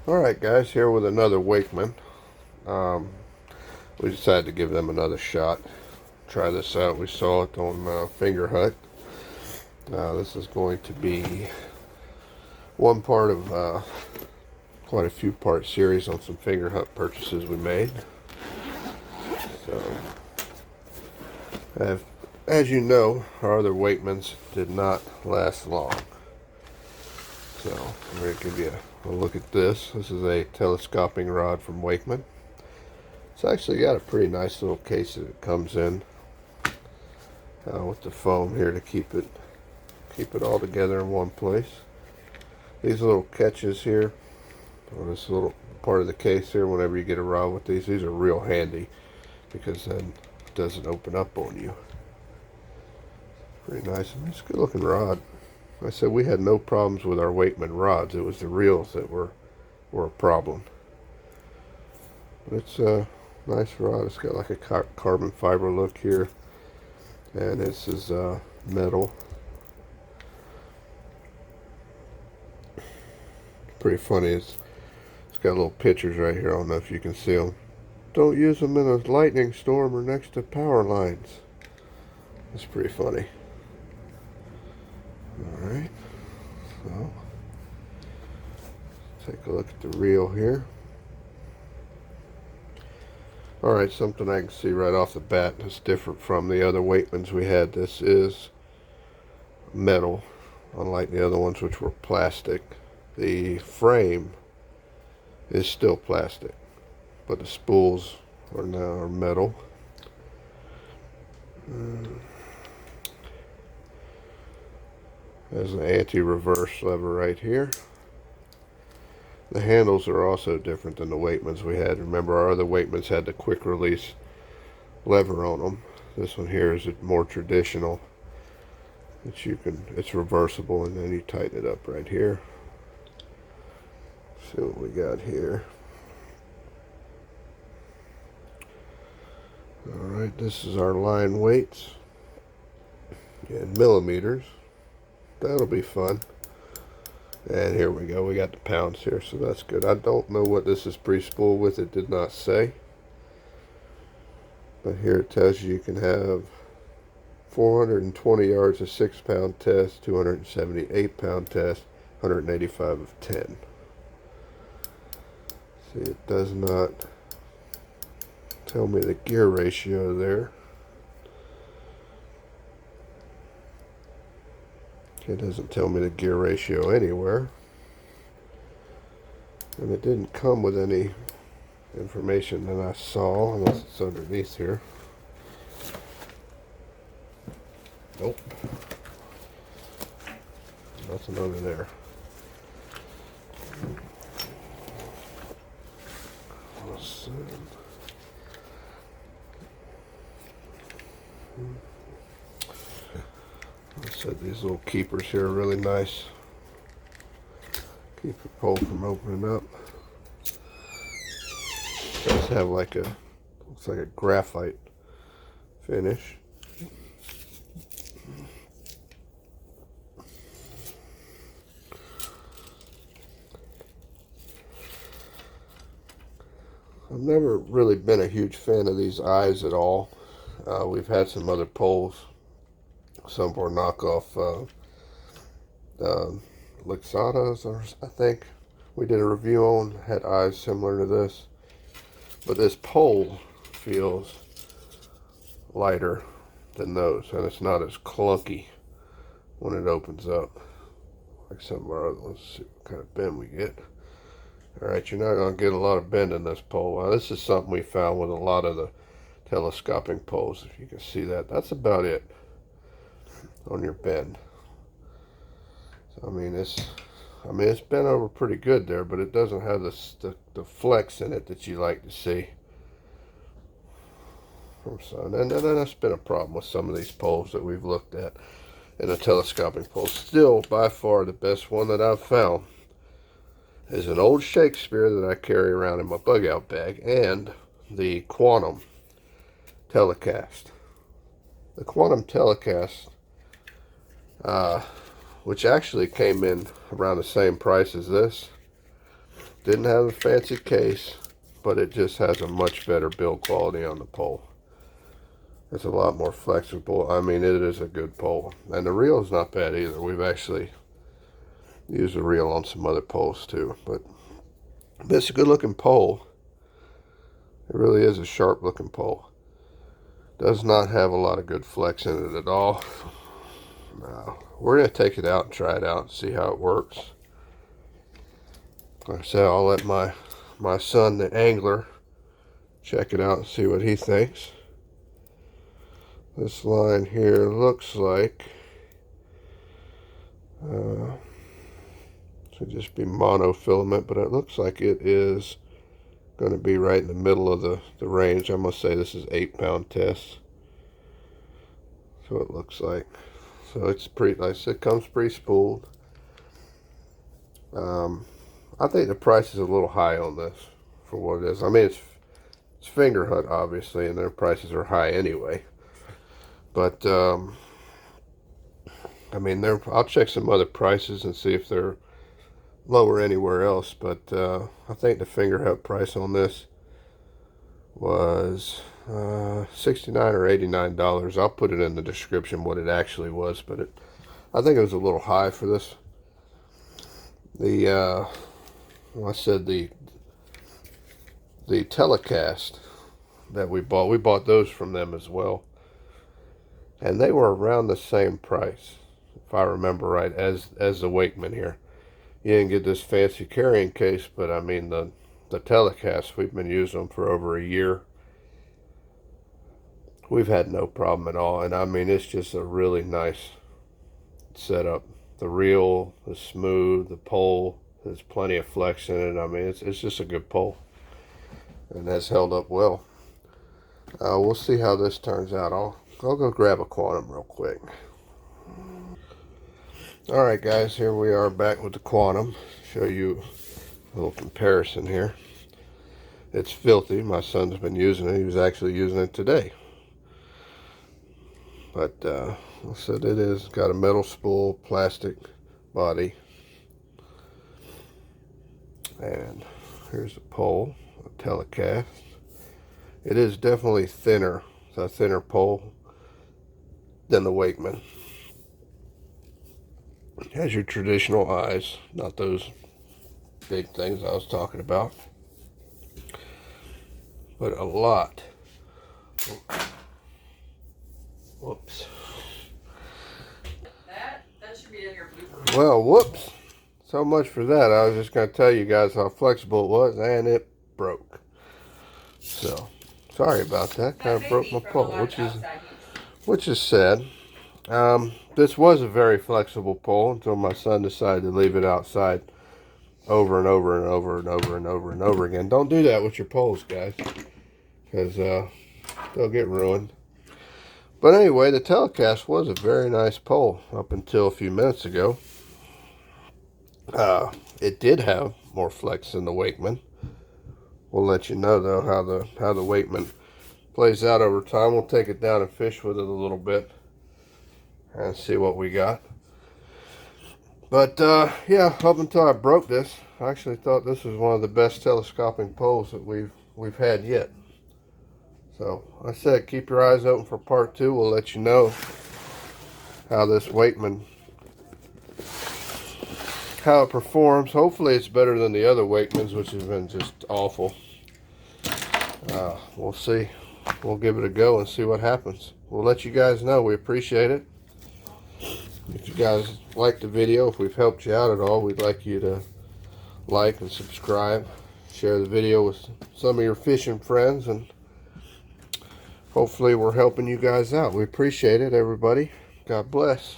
Alright guys, here with another Wakeman. Um, we decided to give them another shot. Try this out. We saw it on Finger Hut. This is going to be one part of quite a few part series on some Finger Hut purchases we made. So, as you know, our other Wakemans did not last long. So, I'm going to give you a look at this. This is a telescoping rod from Wakeman. It's actually got a pretty nice little case that it comes in with the foam here to keep it all together in one place. These little catches here on this little part of the case here, whenever you get a rod with these are real handy because then it doesn't open up on you. Pretty nice. It's a good looking rod. I said we had no problems with our Wakeman rods. It was the reels that were a problem. But it's a nice rod. It's got like a carbon fiber look here, and this is metal. Pretty funny. It's got little pictures right here. I don't know if you can see them. Don't use them in a lightning storm or next to power lines. That's pretty funny. Alright, so take a look at the reel here. Alright, something I can see right off the bat that's different from the other Wakemans we had. This is metal, unlike the other ones which were plastic. The frame is still plastic, but the spools are now metal. There's an anti-reverse lever right here. The handles are also different than the Wakemans we had. Remember, our other Wakemans had the quick release lever on them. This one here is more traditional. It's reversible, and then you tighten it up right here. See what we got here. Alright, this is our line weights in millimeters. That'll be fun. And here we go. We got the pounds here, so that's good. I don't know what this is pre-spooled with. It did not say. But here it tells you can have 420 yards of 6-pound test, 278 pound test, 185 of 10. See, it does not tell me the gear ratio there. It doesn't tell me the gear ratio anywhere. And it didn't come with any information that I saw, unless it's underneath here. Nope. Nothing under there. Let's see. I said these little keepers here are really nice. Keep the pole from opening up. It does have like looks like a graphite finish. I've never really been a huge fan of these eyes at all. We've had some other poles. Some were knockoff Luxadas, I think we did a review on, had eyes similar to this, but this pole feels lighter than those, and it's not as clunky when it opens up like some of our other ones. Let's see what kind of bend we get. Alright, you're not going to get a lot of bend in this pole. This is something we found with a lot of the telescoping poles. If you can see that, that's about it on your bend. So, I mean it's bent over pretty good there, but it doesn't have the flex in it that you like to see from some. And that's been a problem with some of these poles that we've looked at. And the telescoping pole, still by far the best one that I've found, is an old Shakespeare that I carry around in my bug out bag, and the Quantum Telecast. The Quantum Telecast, which actually came in around the same price as this, Didn't have a fancy case, but it just has a much better build quality on the pole. It's a lot more flexible. I mean, it is a good pole. And the reel is not bad either. We've actually used the reel on some other poles too. But it's a good looking pole. It really is a sharp looking pole. Does not have a lot of good flex in it at all. No. We're going to take it out and try it out and see how it works. Like I said, I'll let my son, the angler, check it out and see what he thinks. This line here looks like should just be monofilament, but it looks like it is going to be right in the middle of the range. I must say this is 8-pound test. So it looks like. So it's pretty nice. It comes pre-spooled. I think the price is a little high on this for what it is. I mean, it's Fingerhut, obviously, and their prices are high anyway. But, I mean, I'll check some other prices and see if they're lower anywhere else. But I think the Fingerhut price on this was $69 or $89. I'll put it in the description what it actually was, but I think it was a little high for this. Well, I said the telecast that we bought those from them as well, and they were around the same price, if I remember right, as the Wakeman here. You didn't get this fancy carrying case, but I mean the telecast, we've been using them for over a year. We've had no problem at all, and I mean it's just a really nice setup. The reel is smooth, the pole, there's plenty of flex in it. I mean it's just a good pole, and that's held up well. We'll see how this turns out. I'll go grab a Quantum real quick. Alright guys, here we are back with the Quantum. Show you a little comparison here. It's filthy. My son's been using it. He was actually using it today. But I said it is got a metal spool, plastic body. And here's the pole, a telecast. It is definitely thinner. It's a thinner pole than the Wakeman. It has your traditional eyes, not those big things I was talking about. But a lot. Whoops. That should be in your blooper. Well, whoops. So much for that. I was just going to tell you guys how flexible it was, and it broke. So, sorry about that. Kind of broke my pole, which is sad. This was a very flexible pole until my son decided to leave it outside over and over and over and over and over and over again. Don't do that with your poles, guys, because they'll get ruined. But anyway, the telecast was a very nice pole up until a few minutes ago. It did have more flex than the Wakeman. We'll let you know though how the Wakeman plays out over time. We'll take it down and fish with it a little bit and see what we got. But yeah, up until I broke this, I actually thought this was one of the best telescoping poles that we've had yet. So I said keep your eyes open for part 2. We'll let you know how this Wakeman, how it performs. Hopefully it's better than the other Wakemans, which have been just awful. We'll see. We'll give it a go and see what happens. We'll let you guys know. We appreciate it. If you guys like the video, if we've helped you out at all, we'd like you to like and subscribe. Share the video with some of your fishing friends, and hopefully we're helping you guys out. We appreciate it, everybody. God bless.